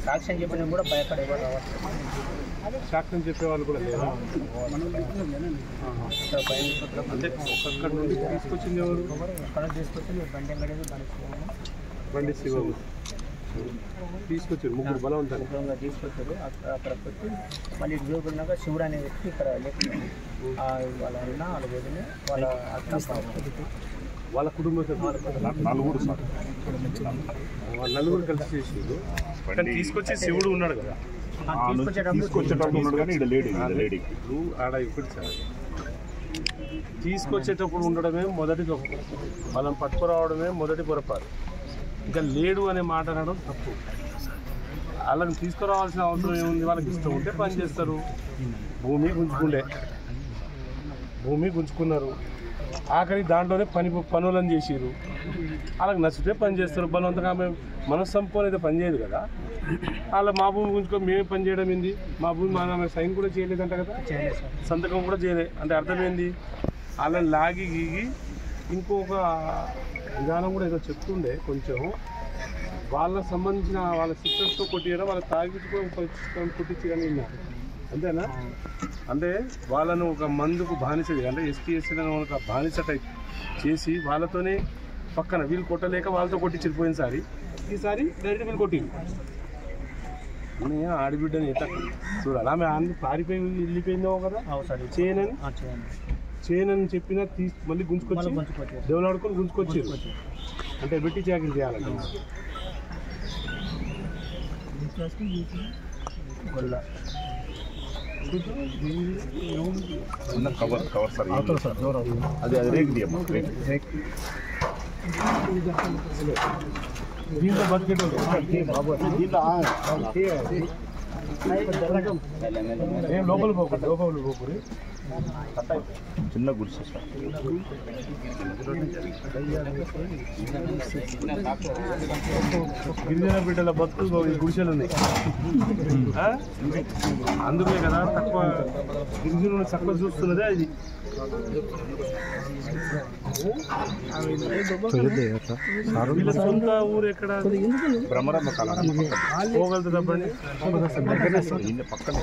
సాక్ష్యం చెప్పినా కూడా భయపడేవారు రావచ్చు. సాక్ష్యం చెప్పేవాళ్ళు కూడా లేదా? అంటే అక్కడ నుండి తీసుకొచ్చింది ఎవరు? అక్కడ తీసుకొచ్చి బండి శివము తీసుకొచ్చారు, ముగ్గురు బలవంతంగా తీసుకొచ్చారు. అక్కడికి వచ్చి మళ్ళీ ఇటున్నాక శివుడు అనే వ్యక్తి ఇక్కడ లేకుండా వాళ్ళ అన్న వాళ్ళ వదిన వాళ్ళ అక్క వాళ్ళ కుటుంబ నలుగురు కలిసి చేసిండు. తీసుకొచ్చి శివుడు ఉన్నాడు కదా, తీసుకొచ్చేటప్పుడు ఆడ ఇప్పుడు సార్ తీసుకొచ్చేటప్పుడు ఉండడమే మొదటి గొప్ప, వాళ్ళని పట్టుకురావడమే మొదటి పొరపాటు. ఇంకా లేడు అనే మాట అనడం తప్పు. వాళ్ళని తీసుకురావాల్సిన అవసరం ఏముంది? వాళ్ళకి ఇష్టం ఉంటే పని చేస్తారు. భూమి గుంజుకున్నారు, ఆఖరి దాంట్లోనే పనులను చేసిరు. వాళ్ళకి నచ్చితే పని చేస్తారు. బలవంతంగా ఆమె మనస్సంపం అయితే పని చేయదు కదా. వాళ్ళ మా భూమి గుంజుకొని మేమే పని చేయడం ఏంది? మా భూమి ఆమె సైన్ కూడా చేయలేదంట కదా, సంతకం కూడా చేయలేదు. అంటే అర్థమైంది వాళ్ళని లాగి గీగి ఇంకొక విధానం కూడా ఏదో చెప్తుండే. కొంచెం వాళ్ళకి సంబంధించిన వాళ్ళ సిస్టర్స్తో కొట్టియడం, వాళ్ళకి తాగించుకొని కొట్టించి కానీ అంతేనా? అంటే వాళ్ళను ఒక మందుకు బానిసది, అంటే ఎస్టీలను ఒక బానిస టైప్ చేసి వాళ్ళతోనే పక్కన వీళ్ళు కొట్టలేక వాళ్ళతో కొట్టించిపోయినసారి ఈసారి డైరెక్ట్ వీళ్ళు కొట్టింది. ఆడిబిడ్డని ఎట్లా చూడాలి? ఆమె అన్ని పారిపోయి వెళ్ళిపోయిందో కదా చేయనని చెప్పినా మళ్ళీ గుంజుకొచ్చి దేవులు ఆడుకొని గుంజుకొచ్చారు. అంటే పెట్టి చాకిరి చేయాలంటే దీంట్లో బతికేట లోపల పోకూరి చిన్న గుడిసె గిరిజన బిడ్డల బతుకులు గుడిసెలు ఉన్నాయి. అందుకే కదా తక్కువ గిరిజనులను తక్కువ చూస్తున్నదే అది. వీళ్ళ సొంత ఊరు ఎక్కడ? భ్రమరమ్మ కాలం పోగలుగుతుందా బండి? పక్కన